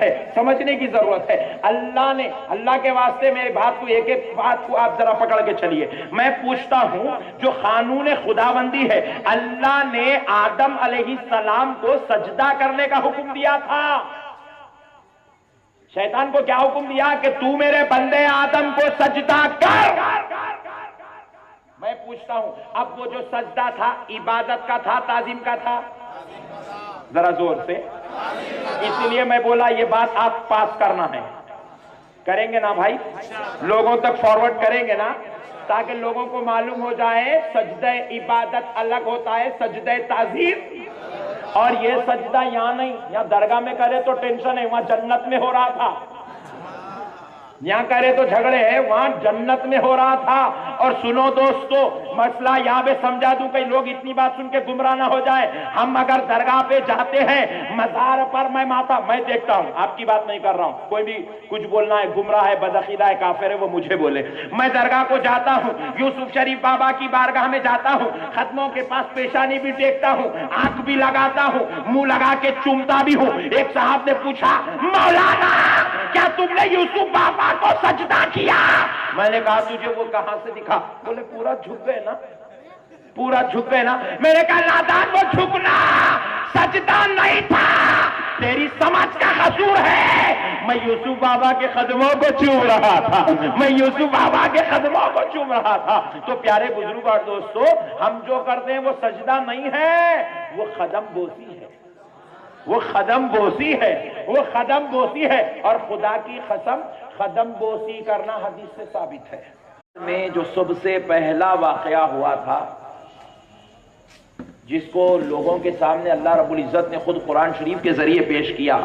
ہے، سمجھنے کی ضرورت ہے۔ اللہ نے، اللہ کے واسطے میری بات کو، ایک ایک بات کو آپ ذرا پکڑ کے چلیے۔ میں پوچھتا ہوں، جو قانون خداوندی ہے، اللہ نے آدم علیہ السلام کو سجدہ کرنے کا حکم دیا تھا۔ شیطان کو کیا حکم دیا کہ تو میرے بندے آدم کو سجدہ کر۔ میں پوچھتا ہوں، اب وہ جو سجدہ تھا عبادت کا تھا، تعظیم کا تھا؟ ذرا زور سے۔ اسی لیے میں بولا یہ بات آپ پاس کرنا ہے، کریں گے نا بھائی؟ لوگوں تک فارورڈ کریں گے نا، تاکہ لوگوں کو معلوم ہو جائے سجدہ عبادت الگ ہوتا ہے، سجدہ تعظیم۔ اور یہ سجدہ یہاں نہیں، یہاں درگاہ میں کرے تو ٹینشن ہے، وہاں جنت میں ہو رہا تھا۔ یہاں کرے تو جھگڑے ہیں، وہاں جنت میں ہو رہا تھا۔ اور سنو دوستو، مسئلہ یہاں پہ سمجھا دوں، کئی لوگ اتنی بات سن کے گمراہ نہ ہو جائے۔ ہم اگر درگاہ پہ جاتے ہیں، مزار پر میں دیکھتا ہوں، آپ کی بات نہیں کر رہا ہوں، کوئی بھی کچھ بولنا ہے، گمراہ ہے، بدعقیدہ ہے، کافر ہے، وہ مجھے بولے۔ میں درگاہ کو جاتا ہوں، یوسف شریف بابا کی بارگاہ میں جاتا ہوں، ختموں کے پاس پیشانی بھی ٹیکتا ہوں، آنکھ بھی لگاتا ہوں، منہ لگا کے چومتا بھی ہوں۔ ایک صاحب نے پوچھا، مولانا کیا تم نے یوسف بابا کو سجدہ کیا؟ میں نے کہا تجھے وہ کہاں سے دکھا؟ بولے پورا جھک گئے نا، پورا جھک گئے نا۔ میں نے کہا نادان، وہ جھکنا سجدہ نہیں تھا، تیری سمجھ کا قصور ہے۔ میں یوسف بابا کے قدموں کو چوم رہا تھا، میں یوسف بابا کے قدموں کو چوم رہا تھا۔ تو پیارے بزرگ اور دوستو، ہم جو کرتے ہیں وہ سجدہ نہیں ہے، وہ قدم بوسی ہے، وہ قدم بوسی ہے، وہ قدم بوسی ہے۔ اور خدا کی قسم، قدم بوسی کرنا حدیث سے ثابت ہے۔ میں جو سب سے پہلا واقعہ ہوا تھا، جس کو لوگوں کے سامنے اللہ رب العزت نے خود قرآن شریف کے ذریعے پیش کیا،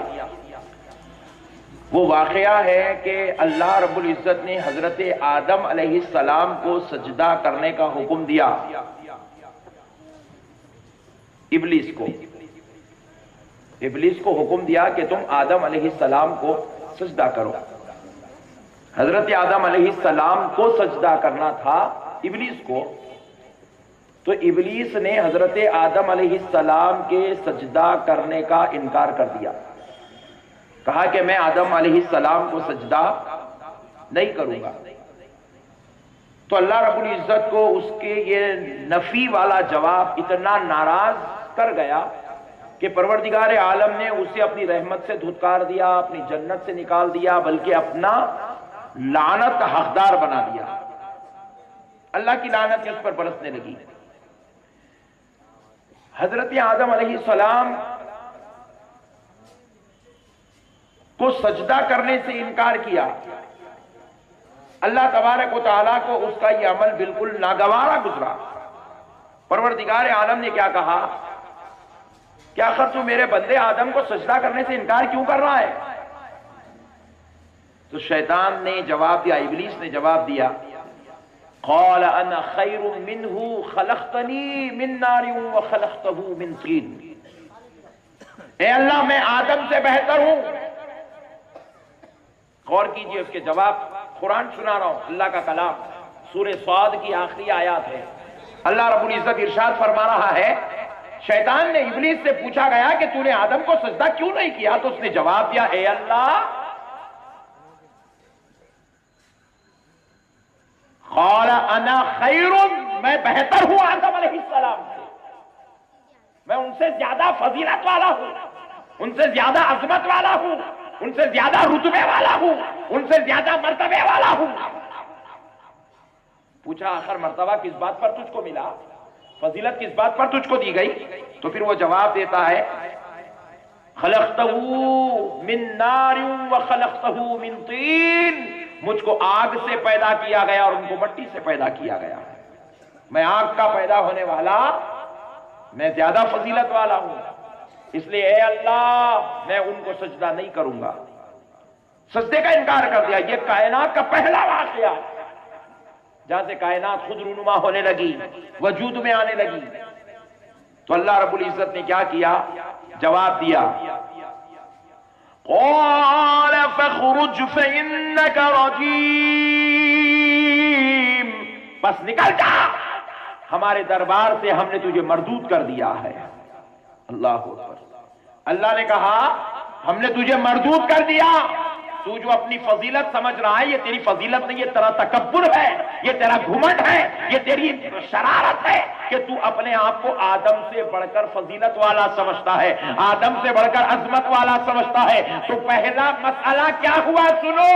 وہ واقعہ ہے کہ اللہ رب العزت نے حضرت آدم علیہ السلام کو سجدہ کرنے کا حکم دیا ابلیس کو حکم دیا کہ تم آدم علیہ السلام کو سجدہ کرو۔ حضرت آدم علیہ السلام کو سجدہ کرنا تھا ابلیس کو، تو ابلیس نے حضرت آدم علیہ السلام کے سجدہ کرنے کا انکار کر دیا، کہا کہ میں آدم علیہ السلام کو سجدہ نہیں کروں گا۔ تو اللہ رب العزت کو اس کے یہ نفی والا جواب اتنا ناراض کر گیا کہ پروردگار عالم نے اسے اپنی رحمت سے دھتکار دیا، اپنی جنت سے نکال دیا، بلکہ اپنا لعنت کا حقدار بنا دیا۔ اللہ کی لعنت اس پر برسنے لگی۔ حضرت آدم علیہ السلام کو سجدہ کرنے سے انکار کیا۔ اللہ تبارک و تعالیٰ کو اس کا یہ عمل بالکل ناگوارا گزرا۔ پروردگار عالم نے کیا کہا کہ آخر تو میرے بندے آدم کو سجدہ کرنے سے انکار کیوں کر رہا ہے؟ تو شیطان نے جواب دیا، ابلیس نے جواب دیا، قال انا خیر منہ خلقتنی من نار وخلقتہ من طین۔ اے اللہ، میں آدم سے بہتر ہوں۔ غور کیجئے اس کے جواب، قرآن سنا رہا ہوں، اللہ کا کلام، سورہ صاد کی آخری آیات ہے۔ اللہ رب العزت ارشاد فرما رہا ہے، شیطان نے ابلیس سے پوچھا گیا کہ تو نے آدم کو سجدہ کیوں نہیں کیا؟ تو اس نے جواب دیا، اے اللہ، قال انا خیر، میں بہتر ہوں آدم علیہ السلام سے، میں ان سے زیادہ فضیلت والا ہوں، ان سے زیادہ عظمت والا ہوں، ان سے زیادہ رتبے والا ہوں، ان سے زیادہ مرتبے والا ہوں۔ پوچھا آخر مرتبہ کس بات پر تجھ کو ملا، فضیلت کس بات پر تجھ کو دی گئی؟ تو پھر وہ جواب دیتا ہے، خلقتہ من نار وخلقتہ من طین، مجھ کو آگ سے پیدا کیا گیا اور ان کو مٹی سے پیدا کیا گیا، میں آگ کا پیدا ہونے والا، میں زیادہ فضیلت والا ہوں، اس لیے اے اللہ میں ان کو سجدہ نہیں کروں گا۔ سجدے کا انکار کر دیا۔ یہ کائنات کا پہلا واقعہ جہاں سے کائنات خود رونما ہونے لگی، وجود میں آنے لگی۔ تو اللہ رب العزت نے کیا کیا؟ جواب دیا، قال فاخرج فإنك رجيم، بس نکل جا، ہمارے دربار سے ہم نے تجھے مردود کر دیا ہے۔ اللہ اکبر۔ اللہ نے کہا ہم نے تجھے مردود کر دیا. تو جو اپنی فضیلت سمجھ رہا ہے یہ تیری فضیلت نہیں، یہ تیرا تکبر ہے، یہ تیرا گھمنڈ ہے، یہ تیری شرارت ہے کہ تو اپنے آپ کو آدم سے بڑھ کر فضیلت والا سمجھتا ہے، آدم سے بڑھ کر عظمت والا سمجھتا ہے. تو پہلا مسئلہ کیا ہوا سنو.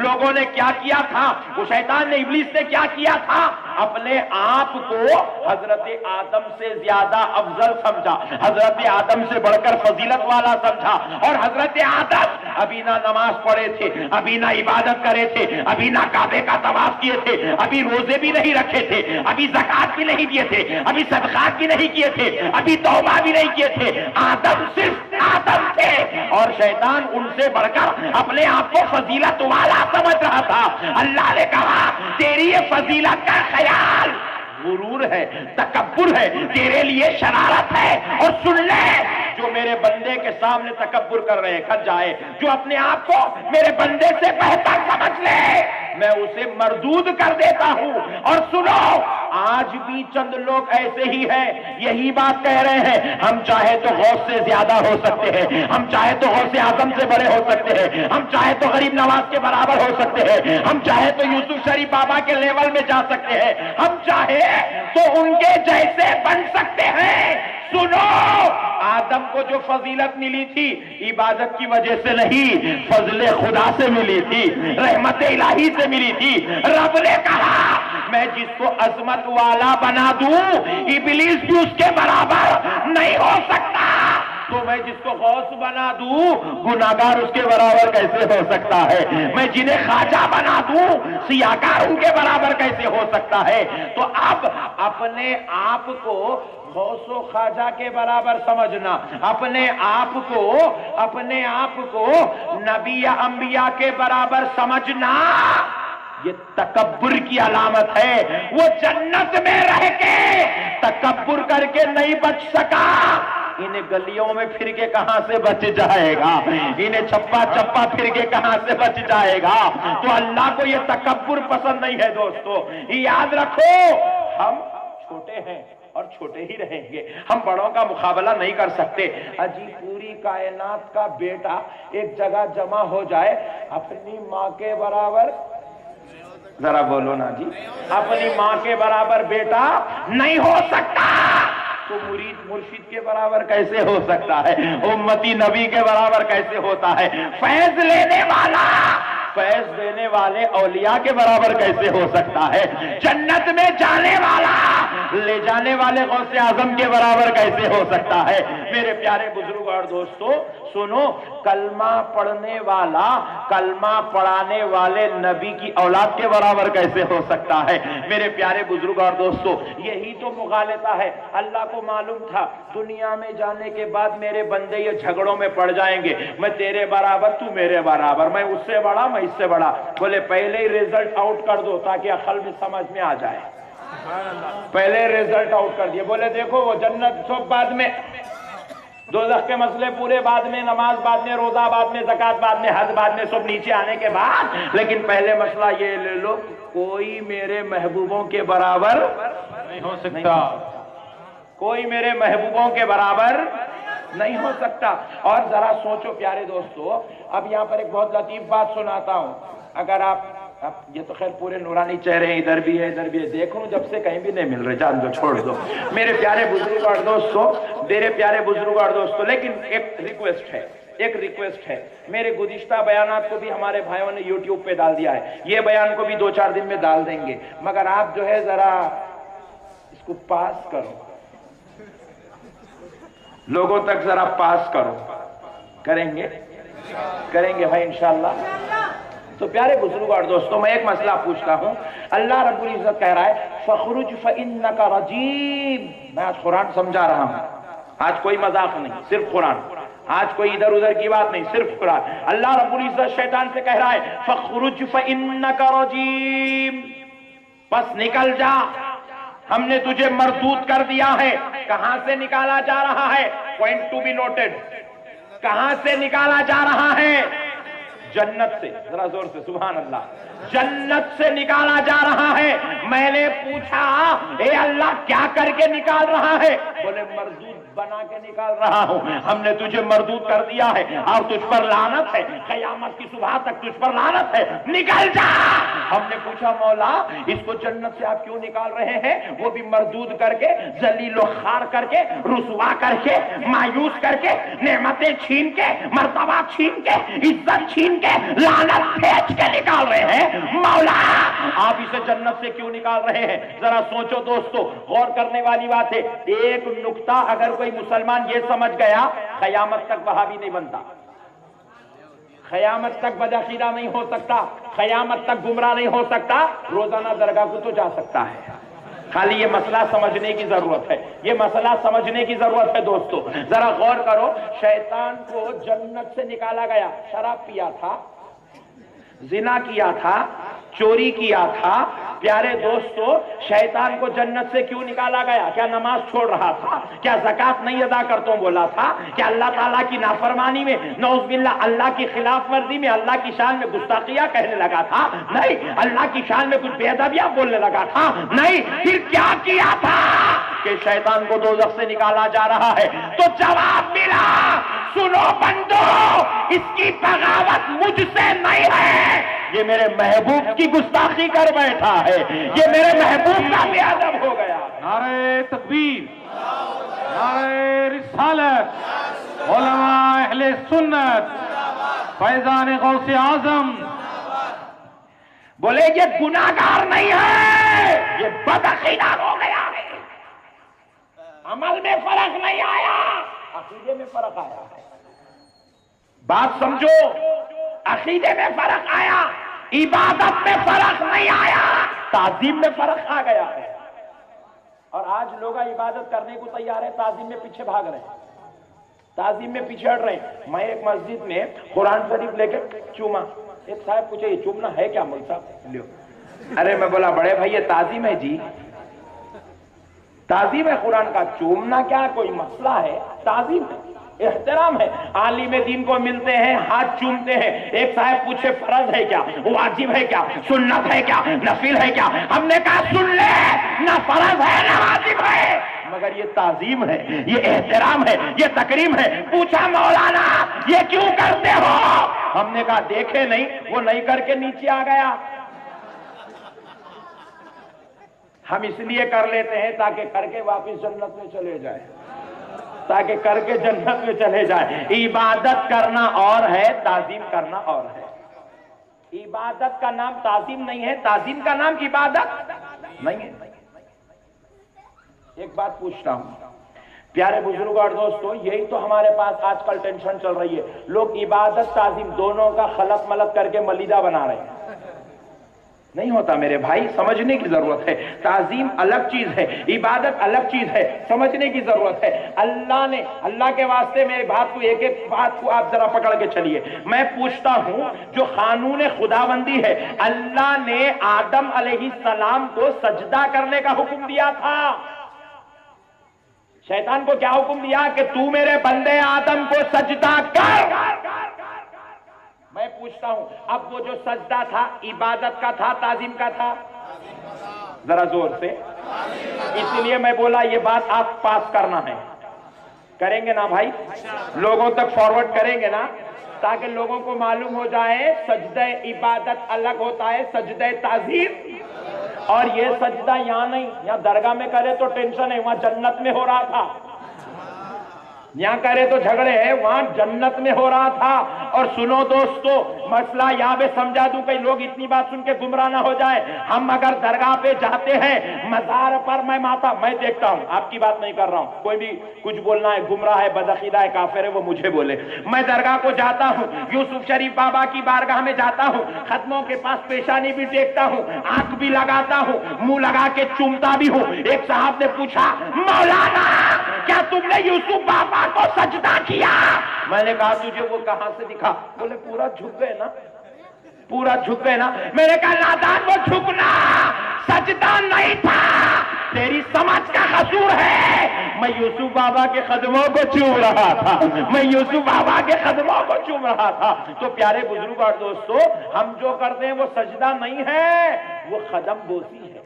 لوگوں نے کیا کیا تھا؟ وہ شیطان نے، ابلیس نے کیا کیا تھا؟ اپنے آپ کو حضرت آدم سے زیادہ افضل سمجھا، حضرت آدم سے بڑھ کر فضیلت والا سمجھا. اور حضرت آدم ابھی نہ نماز پڑھے تھے، ابھی نہ عبادت کرے تھے، ابھی نہ کعبے کا طواف کیے تھے، ابھی روزے بھی نہیں رکھے تھے، ابھی زکات بھی نہیں دیے تھے، ابھی صدقات بھی نہیں کیے تھے، ابھی توبہ بھی نہیں کیے تھے. آدم صرف آدم تھے اور شیطان ان سے بڑھ کر اپنے آپ کو فضیلت والا سمجھ رہا تھا. اللہ نے کہا تیری یہ فضیلت کا خیال غرور ہے، تکبر ہے، تیرے لیے شرارت ہے. اور سن لے، جو میرے بندے کے سامنے تکبر کر رہے ہیں کھٹ جائے، جو اپنے آپ کو میرے بندے سے بہتر سمجھ لے میں اسے مردود کر دیتا ہوں. اور سنو، آج بھی چند لوگ ایسے ہی ہیں، یہی بات کہہ رہے ہیں ہم چاہے تو غوث سے زیادہ ہو سکتے ہیں، ہم چاہے تو غوث اعظم سے بڑے ہو سکتے ہیں، ہم چاہے تو غریب نواز کے برابر ہو سکتے ہیں، ہم چاہے تو یوسف شریف بابا کے لیول میں جا سکتے ہیں، ہم چاہے تو ان کے جیسے بن سکتے ہیں. سنو، آدم کو جو فضیلت ملی تھی عبادت کی وجہ سے نہیں، فضل خدا سے ملی تھی، رحمت الہی سے ملی تھی. رب نے کہا میں جس کو عظمت والا بنا دوں ابلیس بھی اس کے برابر نہیں ہو سکتا. تو میں جس کو غوث بنا دوں گناہگار اس کے برابر کیسے ہو سکتا ہے؟ میں جنہیں خواجہ بنا دوں سیاکار ان کے برابر کیسے ہو سکتا ہے؟ تو اب اپنے آپ کو غوث و خواجہ کے برابر سمجھنا، اپنے آپ کو نبی یا انبیاء کے برابر سمجھنا، یہ تکبر کی علامت ہے. وہ جنت میں رہ کے تکبر کر کے نہیں بچ سکا، انہیں گلیوں میں پھر کے کہاں سے بچ جائے گا؟ انہیں چھپا چھپا پھر کے کہاں سے بچ جائے گا؟ تو اللہ کو یہ تکبر پسند نہیں ہے. دوستو یاد رکھو، ہم چھوٹے ہیں اور چھوٹے ہی رہیں گے، ہم بڑوں کا مقابلہ نہیں کر سکتے. اجی پوری کائنات کا بیٹا ایک جگہ جمع ہو جائے اپنی ماں کے برابر، ذرا بولو نا جی، اپنی ماں کے برابر بیٹا نہیں ہو سکتا. تو مرید مرشد کے برابر کیسے ہو سکتا ہے؟ امتی نبی کے برابر کیسے ہوتا ہے؟ فیض لینے والا فیض دینے والے اولیاء کے برابر کیسے ہو سکتا ہے؟ جنت میں جانے والا لے جانے والے غوث اعظم کے برابر کیسے ہو سکتا ہے؟ میرے پیارے بزرگ اور دوستو سنو، کلمہ پڑھنے والا کلمہ پڑھانے والے نبی کی اولاد کے برابر کیسے ہو سکتا ہے؟ میرے پیارے بزرگ اور دوستو یہی تو مغالطہ ہے. اللہ کو معلوم تھا دنیا میں جانے کے بعد میرے بندے یہ جھگڑوں میں پڑ جائیں گے، میں تیرے برابر تو میرے برابر، میں اس سے بڑا میں اس سے بڑا. بولے پہلے ہی ریزلٹ آؤٹ کر دو تاکہ عقل میں سمجھ میں آ جائے. پہلے ریزلٹ آؤٹ کر دیے. بولے دیکھو وہ جنت سب بعد میں، دوزخ کے مسئلے پورے بعد میں، نماز بعد میں، روزہ بعد میں، زکات بعد میں، حج بعد میں، سب نیچے آنے کے بعد. لیکن پہلے مسئلہ یہ لے لو، کوئی میرے محبوبوں کے برابر نہیں ہو سکتا، کوئی میرے محبوبوں کے برابر نہیں ہو سکتا. اور ذرا سوچو پیارے دوستو، اب یہاں پر ایک بہت لطیف بات سناتا ہوں. اگر آپ یہ تو خیر پورے نورانی چہرے ہیں، ادھر بھی ہے ادھر بھی ہے، دیکھو جب سے کہیں بھی نہیں مل رہے، جان دو چھوڑ دو. میرے پیارے بزرگ اور دوستو، میرے پیارے بزرگ اور دوستو، لیکن ایک ریکویسٹ ہے. میرے گزشتہ بیانات کو بھی ہمارے بھائیوں نے یوٹیوب پہ ڈال دیا ہے، یہ بیان کو بھی 2-4 دن میں ڈال دیں گے، مگر آپ جو ہے ذرا اس کو پاس کرو، لوگوں تک ذرا پاس کرو. کریں گے بھائی انشاءاللہ. تو پیارے بزرگ اور دوستوں میں ایک مسئلہ پوچھتا ہوں. اللہ رب العزت کہہ رہا ہے فَخْرُجْ فَإِنَّكَ رَجِيمٌ. میں آج قرآن سمجھا رہا ہوں، آج کوئی مذاق نہیں، صرف قرآن، آج کوئی ادھر ادھر کی بات نہیں، صرف قرآن. اللہ رب العزت شیطان سے کہہ رہا ہے فَخْرُجْ فَإِنَّكَ رَجِيمٌ. پس نکل جا، ہم نے تجھے مردود کر دیا ہے. کہاں سے نکالا جا رہا ہے؟ Point to be noted. کہاں سے نکالا جا رہا ہے؟ جنت سے. ذرا زور سے سبحان اللہ. جنت سے نکالا جا رہا ہے. میں نے پوچھا اے اللہ کیا کر کے نکال رہا ہے؟ بولے مردود بنا کے نکال رہا ہوں، ہم نے تجھے مردود کر دیا ہے اور تجھ پر لعنت ہے، قیامت کی صبح تک تجھ پر لعنت ہے، نکل جا۔ ہم نے پوچھا مولا اس کو جنت سے آپ کیوں نکال رہے ہیں؟ وہ بھی مردود کر کے، ذلیل و خوار کر کے، رسوا کر کے، مایوس کر کے، نعمتیں چھین کے، مرتبہ چھین کے، عزت چھین کے، لعنت پھینچ کے نکال رہے ہیں۔ مولا آپ اسے جنت سے کیوں نکال رہے ہیں؟ ذرا سوچو دوستو، غور کرنے والی بات ہے۔ ایک نکتہ اگر کوئی مسلمان یہ سمجھ گیا، قیامت تک وہابی نہیں بنتا، قیامت تک بدعقیدہ نہیں ہو سکتا، قیامت تک گمراہ نہیں ہو سکتا، روزانہ درگاہ کو تو جا سکتا ہے۔ خالی یہ مسئلہ سمجھنے کی ضرورت ہے، یہ مسئلہ سمجھنے کی ضرورت ہے دوستو۔ ذرا غور کرو، شیطان کو جنت سے نکالا گیا، شراب پیا تھا، زنا کیا تھا، چوری کیا تھا۔ پیارے دوستو، شیطان کو جنت سے کیوں نکالا گیا؟ کیا نماز چھوڑ رہا تھا؟ کیا زکوٰۃ نہیں ادا کرتا ہوں بولا تھا؟ کیا اللہ تعالیٰ کی نافرمانی میں، نعوذ باللہ اللہ کی خلاف ورزی میں، اللہ کی شان میں گستاخیاں کہنے لگا تھا؟ نہیں۔ اللہ کی شان میں کچھ بے ادبیاں بولنے لگا تھا؟ نہیں۔ پھر کیا کیا تھا کہ شیطان کو دوزخ سے نکالا جا رہا ہے؟ تو جواب ملا، سنو بندو، اس کی بغاوت مجھ سے نہیں ہے، یہ میرے محبوب کی گستاخی کر بیٹھا ہے، یہ میرے محبوب کا بے ادب ہو گیا۔ نعرہ تکبیر، نعرہ رسالت، علماء اہل سنت، فیضان غوث اعظم، بولے یہ گناہگار نہیں ہے، یہ بدعقیدہ ہو گیا ہے۔ عمل میں فرق نہیں آیا، عقیدے میں فرق آیا ہے۔ بات سمجھو، عقیدے میں فرق آیا، عبادت میں فرق نہیں آیا، تعظیم میں فرق آ گیا ہے۔ اور آج لوگ عبادت کرنے کو تیار ہے، تعظیم میں پیچھے بھاگ رہے ہیں، تعظیم میں پیچھے ہٹ رہے ہیں۔ میں ایک مسجد میں قرآن شریف لے کے چوما، ایک صاحب پوچھے یہ چومنا ہے کیا مول صاحب؟ لیو، ارے میں بولا بڑے بھائی یہ تعظیم ہے جی، تعظیم ہے قرآن کا، چومنا کیا کوئی مسئلہ ہے؟ تعظیم ہے، احترام ہے۔ عالم دین کو ملتے ہیں، ہاتھ چومتے ہیں۔ ایک صاحب پوچھے فرض ہے کیا، واجب ہے کیا، سنت ہے کیا، نفل ہے کیا؟ ہم نے کہا سن لے، نہ فرض ہے نہ واجب ہے، مگر یہ تعظیم ہے، یہ احترام ہے، یہ تکریم ہے۔ پوچھا مولانا یہ کیوں کرتے ہو؟ ہم نے کہا دیکھے نہیں، وہ نہیں کر کے نیچے آ گیا، ہم اس لیے کر لیتے ہیں تاکہ کر کے واپس جنت میں چلے جائے، تاکہ کر کے جنت میں چلے جائے۔ عبادت کرنا اور ہے، تعظیم کرنا اور ہے۔ عبادت کا نام تعظیم نہیں ہے، تعظیم کا نام عبادت نہیں ہے۔ ایک بات پوچھتا ہوں پیارے بزرگوں اور دوستوں، یہی تو ہمارے پاس آج کل ٹینشن چل رہی ہے، لوگ عبادت تعظیم دونوں کا خلط ملط کر کے ملیدہ بنا رہے ہیں۔ نہیں ہوتا میرے بھائی، سمجھنے کی ضرورت ہے۔ تعظیم الگ چیز ہے، عبادت الگ چیز ہے، سمجھنے کی ضرورت ہے۔ اللہ کے واسطے میں ایک ایک بات کو آپ ذرا پکڑ کے چلیے۔ میں پوچھتا ہوں، جو قانون خداوندی ہے، اللہ نے آدم علیہ السلام کو سجدہ کرنے کا حکم دیا تھا، شیطان کو کیا حکم دیا کہ تو میرے بندے آدم کو سجدہ کر۔ میں پوچھتا ہوں، اب وہ جو سجدہ تھا عبادت کا تھا، تعظیم کا تھا؟ ذرا زور سے، اسی لیے میں بولا یہ بات آپ پاس کرنا ہے، کریں گے نا بھائی؟ لوگوں تک فارورڈ کریں گے نا، تاکہ لوگوں کو معلوم ہو جائے سجدہ عبادت الگ ہوتا ہے سجدہ تعظیم، اور یہ سجدہ یہاں نہیں، یہاں درگاہ میں کرے تو ٹینشن ہے، وہاں جنت میں ہو رہا تھا، یہاں کرے تو جھگڑے ہیں، وہاں جنت میں ہو رہا تھا۔ اور سنو دوستو، مسئلہ یہاں پہ سمجھا دوں کہ لوگ اتنی بات سن کے گمراہ نہ ہو جائے۔ ہم اگر درگاہ پہ جاتے ہیں، مزار پر میں دیکھتا ہوں، آپ کی بات نہیں کر رہا ہوں، کوئی بھی کچھ بولنا ہے، گمراہ ہے، بدعقیدہ ہے، کافر ہے، وہ مجھے بولے۔ میں درگاہ کو جاتا ہوں، یوسف شریف بابا کی بارگاہ میں جاتا ہوں، ختموں کے پاس پیشانی بھی ٹیکتا ہوں، آنکھ بھی لگاتا ہوں، منہ لگا کے چومتا بھی ہوں۔ ایک صاحب نے پوچھا، مولانا کیا تم نے یوسف بابا کو سجدہ کیا؟ میں نے کہا تجھے وہ کہاں سے دکھا؟ بولے پورا جھک گئے نا، پورا جھک گئے نا۔ میں نے کہا نادان، وہ جھکنا سجدہ نہیں تھا، تیری سمجھ کا قصور ہے۔ میں یوسف بابا کے قدموں کو چوم رہا تھا، میں یوسف بابا کے قدموں کو چوم رہا تھا۔ تو پیارے بزرگ اور دوستو، ہم جو کرتے ہیں وہ سجدہ نہیں ہے، وہ قدم بوسی ہے۔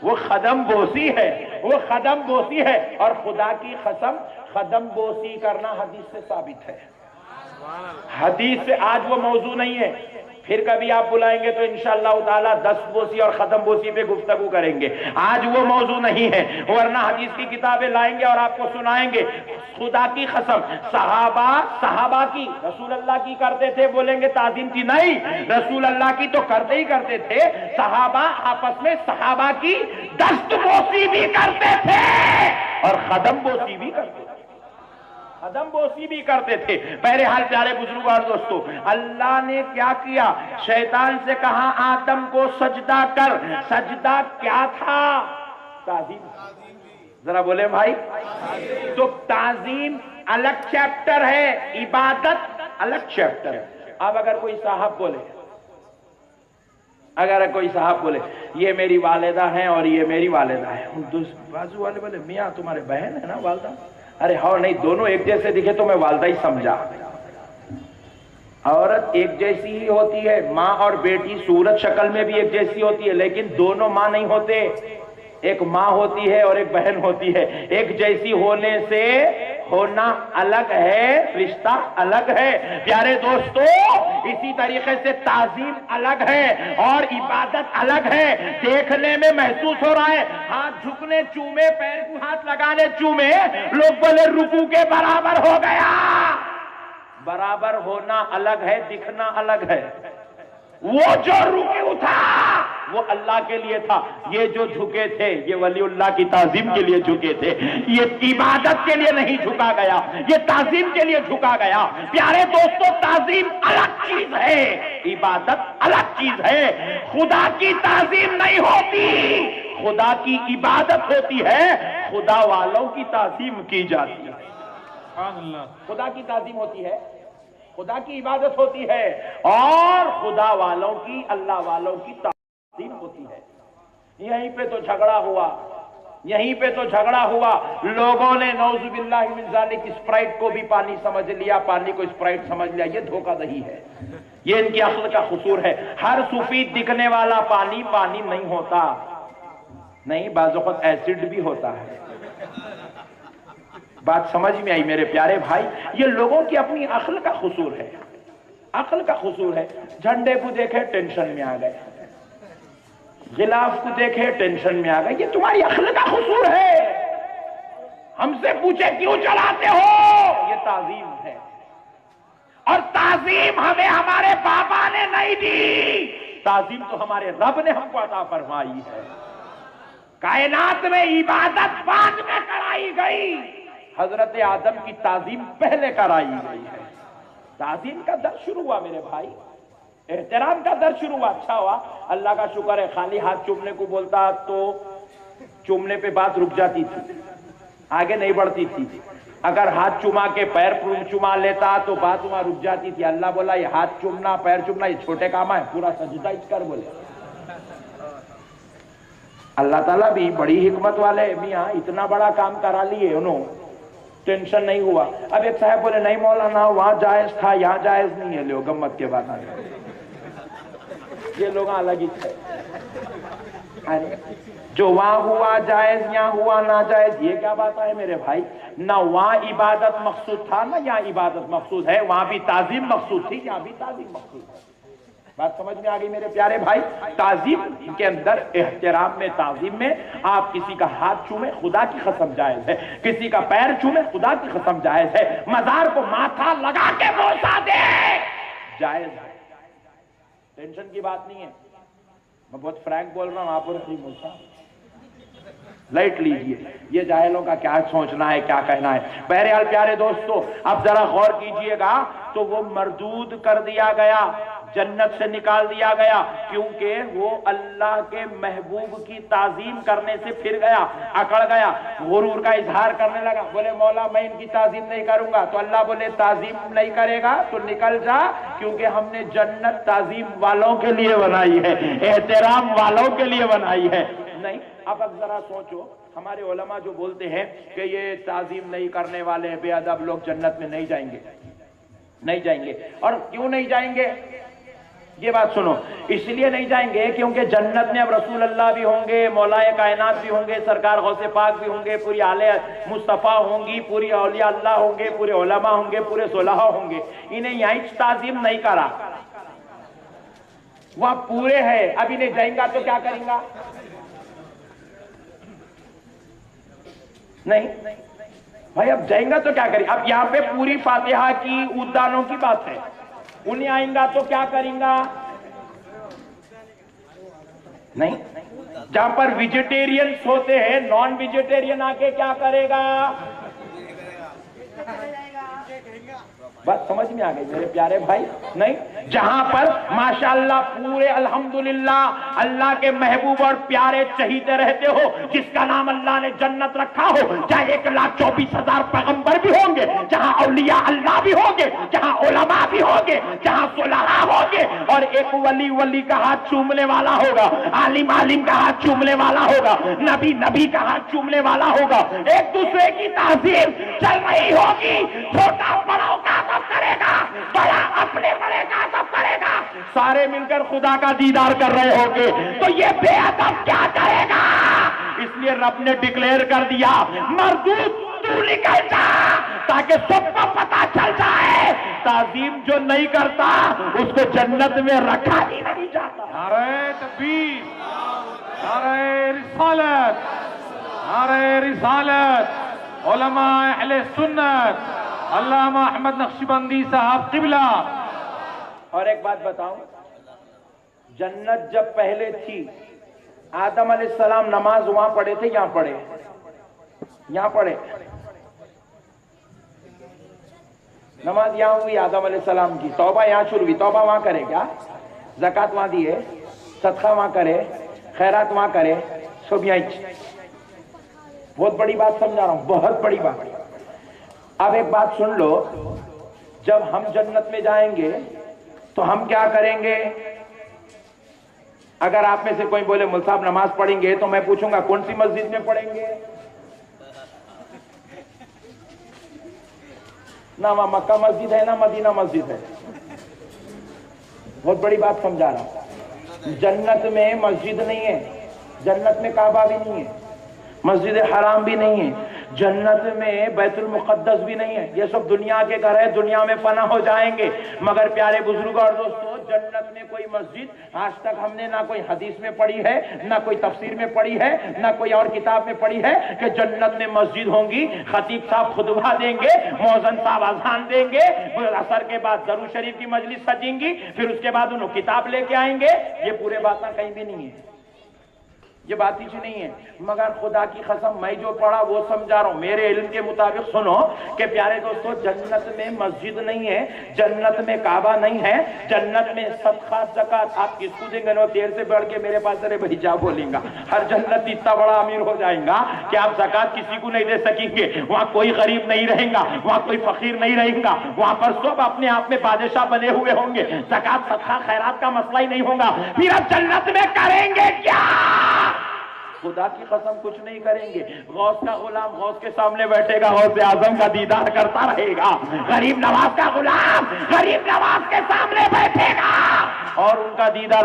وہ خدم بوسی ہے، وہ خدم بوسی ہے، اور خدا کی قسم خدم بوسی کرنا حدیث سے ثابت ہے، حدیث سے۔ آج وہ موضوع نہیں ہے، پھر کبھی آپ بلائیں گے تو انشاءاللہ تعالی دست بوسی اور ختم بوسی پہ گفتگو کریں گے، آج وہ موضوع نہیں ہے، ورنہ حدیث کی کتابیں لائیں گے اور آپ کو سنائیں گے۔ خدا کی قسم صحابہ کی، رسول اللہ کی کرتے تھے بولیں گے تعظیم کی؟ نہیں، رسول اللہ کی تو کرتے ہی کرتے تھے، صحابہ آپس میں صحابہ کی دست بوسی بھی کرتے تھے اور ختم بوسی بھی کرتے تھے، قدم بوسی بھی کرتے تھے۔ بہرحال پیارے بزرگوں اور دوستو، اللہ نے کیا کیا؟ شیطان سے کہا آدم کو سجدہ کر۔ سجدہ کیا تھا؟ تعظیم۔ ذرا بولے بھائی، تو تعظیم الگ چیپٹر ہے، عبادت الگ چیپٹر ہے۔ اب اگر کوئی صاحب بولے یہ میری والدہ ہیں اور یہ میری والدہ ہے، بازو والے بولے میاں تمہارے بہن ہے نا والدہ؟ ارے ہاں نہیں، دونوں ایک جیسے دکھے تو میں والدہ ہی سمجھا۔ عورت ایک جیسی ہی ہوتی ہے، ماں اور بیٹی صورت شکل میں بھی ایک جیسی ہوتی ہے، لیکن دونوں ماں نہیں ہوتے، ایک ماں ہوتی ہے اور ایک بہن ہوتی ہے۔ ایک جیسی ہونے سے ہونا الگ ہے، رشتہ الگ ہے۔ پیارے دوستو، اسی طریقے سے تعظیم الگ ہے اور عبادت الگ ہے۔ دیکھنے میں محسوس ہو رہا ہے، ہاتھ جھکنے چومے، پیر کو ہاتھ لگانے چومے، لوگ بولے رکوع کے برابر ہو گیا۔ برابر ہونا الگ ہے، دکھنا الگ ہے۔ وہ جو رکوع تھا وہ اللہ کے لیے تھا، یہ جو جھکے تھے یہ ولی اللہ کی تعظیم کے لیے جھکے تھے، یہ عبادت کے لیے نہیں جھکا گیا، یہ تعظیم کے لیے جھکا گیا۔ پیارے دوستو، تعظیم الگ چیز ہے، عبادت الگ چیز ہے۔ خدا کی تعظیم نہیں ہوتی، خدا کی عبادت ہوتی ہے، خدا والوں کی تعظیم کی جاتی ہے۔ خدا کی تعظیم ہوتی ہے، خدا کی عبادت ہوتی ہے، اور خدا والوں کی، اللہ والوں کی تعظیم ہوتی ہے۔ یہیں پہ تو جھگڑا ہوا، لوگوں نے نعوذ باللہ من ذالک اسپرائٹ کو بھی پانی سمجھ لیا، پانی کو اسپرائٹ سمجھ لیا۔ یہ دھوکہ دہی ہے، یہ ان کی عقل کا قصور ہے۔ ہر سفید دکھنے والا پانی پانی نہیں ہوتا، نہیں، بعض اوقات ایسڈ بھی ہوتا ہے۔ بات سمجھ میں آئی میرے پیارے بھائی؟ یہ لوگوں کی اپنی عقل کا قصور ہے، عقل کا قصور ہے۔ جھنڈے کو دیکھے ٹینشن میں آ گئے، غلاف کو دیکھے ٹینشن میں آ گئے، یہ تمہاری عقل کا قصور ہے۔ ہم سے پوچھے کیوں چلاتے ہو؟ یہ تعظیم ہے، اور تعظیم ہمیں ہمارے بابا نے نہیں دی، تعظیم تو ہمارے رب نے ہم کو عطا فرمائی ہے۔ کائنات میں عبادت بعد میں کرائی گئی، حضرت آدم کی تعظیم پہلے کرائی گئی ہے۔ تعظیم کا درس شروع ہوا میرے بھائی، احترام کا درس شروع ہوا۔ اچھا ہوا، اللہ کا شکر ہے، خالی ہاتھ چومنے کو بولتا تو چومنے پہ بات رک جاتی تھی، آگے نہیں بڑھتی تھی۔ اگر ہاتھ چما کے پیر چما لیتا تو بات وہاں رک جاتی تھی۔ اللہ بولا یہ ہاتھ چومنا، پیر چومنا یہ چھوٹے کام ہے، پورا سجدہ اس کر بولے۔ اللہ تعالیٰ بھی بڑی حکمت والے، میاں اتنا بڑا کام کرا لیے انہوں، ٹینشن نہیں ہوا۔ اب ایک صاحب بولے نہیں مولانا وہاں جائز تھا، یہاں جائز نہیں ہے، لو گمت کے بعد یہ لوگ الگ ہی تھے، جو وہاں ہوا جائز، یہاں ہوا ناجائز، یہ کیا بات ہے میرے بھائی؟ نہ وہاں عبادت مقصود تھا نہ یہاں عبادت مقصود ہے، وہاں بھی تعظیم مقصود تھی، یہاں بھی تعظیم مقصود ہے۔ بات سمجھ میں آ گئی میرے پیارے بھائی؟ تعظیم کے اندر، احترام میں، تعظیم میں، آپ کسی کا ہاتھ چومیں خدا کی قسم جائز ہے، کسی کا پیر چومیں خدا کی قسم جائز ہے، مزار کو ماتھا لگا کے بوسا دے جائز ہے، ٹینشن کی بات نہیں ہے۔ میں بہت فرینک بول رہا ہوں، آپ لائٹ لیجئے، یہ جاہلوں کا کیا سوچنا ہے، کیا کہنا ہے۔ بہرحال پیارے دوستو، اب ذرا غور کیجئے گا، تو وہ مردود کر دیا گیا، جنت سے نکال دیا گیا، کیونکہ وہ اللہ کے محبوب کی تعظیم کرنے سے پھر گیا، اکڑ گیا، غرور کا اظہار کرنے لگا، بولے مولا میں ان کی تعظیم نہیں کروں گا، تو اللہ بولے تعظیم نہیں کرے گا تو نکل جا، کیونکہ ہم نے جنت تعظیم والوں کے لیے بنائی ہے، احترام والوں کے لیے بنائی ہے۔ نہیں، اب ذرا سوچو، ہمارے علماء جو بولتے ہیں کہ یہ تعظیم نہیں کرنے والے بے ادب لوگ جنت میں نہیں جائیں گے، نہیں جائیں گے، اور کیوں نہیں جائیں گے؟ یہ بات سنو، اس لیے نہیں جائیں گے کیونکہ جنت میں اب رسول اللہ بھی ہوں گے، مولا کائنات بھی ہوں گے، سرکار غوث پاک بھی ہوں گے، پوری آل مصطفیٰ ہوں گی، پوری اولیاء اللہ ہوں گے، پورے علماء ہوں گے، پورے صلحاء ہوں گے. انہیں یہیں تعظیم نہیں کرا، وہاں پورے ہے. اب انہیں جائیں گا تو کیا کریں گا؟ نہیں بھائی، اب جائیں گا تو کیا کریں؟ اب یہاں پہ پوری فاتحہ کی عودانوں کی بات ہے، انہیں آئیں گا تو کیا کریں گا؟ نہیں، جہاں پر ویجیٹیرینز ہوتے ہیں، نان ویجیٹیرین آ کے کیا کرے گا؟ بات سمجھ میں آ گئی میرے پیارے بھائی؟ نہیں، جہاں پر ماشاءاللہ پورے الحمدللہ اللہ کے محبوب اور پیارے چہیتے رہتے ہو، جس کا نام اللہ نے جنت رکھا ہو، چاہے 1,24,000 پیغمبر بھی ہوں گے، جہاں اولیاء اللہ بھی ہوں گے، جہاں علماء بھی ہوں گے، جہاں صلحاء ہوں گے، اور ایک ولی کا ہاتھ چومنے والا ہوگا، عالم کا ہاتھ چومنے والا ہوگا، نبی کا ہاتھ چومنے والا ہوگا، ایک دوسرے کی تعظیم چل رہی ہوگی. چھوٹا بڑوں کا سب کرے گا، بڑا اپنے بڑے کا سب کرے گا، سارے مل کر خدا کا دیدار کر رہے ہوں گے. تو یہ بے ادب کیا کرے گا؟ اس لیے رب نے ڈکلیئر کر دیا، مردود تو نکل جا، تاکہ سب کو پتا چل جائے تعظیم جو نہیں کرتا اس کو جنت میں رکھا ہی نہیں جاتا. نعرہ تکبیر، نعرہ رسالت، نعرہ رسالت، علماء اہل سنت، علامہ احمد نقشبندی صاحب قبلہ. اور ایک بات بتاؤں، جنت جب پہلے تھی، آدم علیہ السلام نماز وہاں پڑھے تھے، یہاں پڑھے؟ یہاں پڑھے. نماز یہاں ہوئی آدم علیہ السلام کی، توبہ یہاں شروع ہوئی. توبہ وہاں کرے کیا؟ زکوٰۃ وہاں دیے، صدقہ وہاں کرے، خیرات وہاں کرے، سب یہاں. بہت بڑی بات سمجھا رہا ہوں، بہت بڑی بات. اب ایک بات سن لو، جب ہم جنت میں جائیں گے تو ہم کیا کریں گے؟ اگر آپ میں سے کوئی بولے مول صاحب نماز پڑھیں گے، تو میں پوچھوں گا کون سی مسجد میں پڑھیں گے؟ نہ وہاں مکہ مسجد ہے، نہ مدینہ مسجد ہے. بہت بڑی بات سمجھا رہا ہوں. جنت میں مسجد نہیں ہے، جنت میں کعبہ بھی نہیں ہے، مسجد حرام بھی نہیں ہے، جنت میں بیت المقدس بھی نہیں ہے. یہ سب دنیا کے گھر ہے، دنیا میں فنا ہو جائیں گے. مگر پیارے بزرگ اور دوستو، جنت میں کوئی مسجد آج تک ہم نے نہ کوئی حدیث میں پڑھی ہے، نہ کوئی تفسیر میں پڑھی ہے، نہ کوئی اور کتاب میں پڑھی ہے کہ جنت میں مسجد ہوں گی. خطیب صاحب خطبہ دیں گے، مؤذن صاحب اذان دیں گے، عصر کے بعد درود شریف کی مجلس سجیں گی، پھر اس کے بعد انہوں کتاب لے کے آئیں گے. یہ پورے باتیں کہیں بھی نہیں ہے، یہ بات ہی نہیں ہے. مگر خدا کی قسم میں جو پڑھا وہ سمجھا رہا ہوں میرے علم کے مطابق. سنو کہ پیارے دوستو، جنت میں مسجد نہیں ہے، جنت میں کعبہ نہیں ہے، جنت میں صدقہ زکات آپ کس کو دیں گے؟ نو دیر سے بڑھ کے میرے پاس ارے بھائی جا بولیں گا. ہر جنت اتنا بڑا امیر ہو جائیں گا کہ آپ زکات کسی کو نہیں دے سکیں گے. وہاں کوئی غریب نہیں رہے گا، وہاں کوئی فقیر نہیں رہے گا، وہاں پر سب اپنے آپ میں بادشاہ بنے ہوئے ہوں گے. زکات صدقہ خیرات کا مسئلہ ہی نہیں ہوگا. پھر اب جنت میں کریں گے کیا؟ خدا کی قسم کچھ نہیں کریں گے. غوث کا غلام غوث کے سامنے بیٹھے گا، غوث اعظم کا دیدار کرتا رہے گا. غریب نواز کا غلام غریب نواز کے سامنے بیٹھے گا اور ان کا دیدار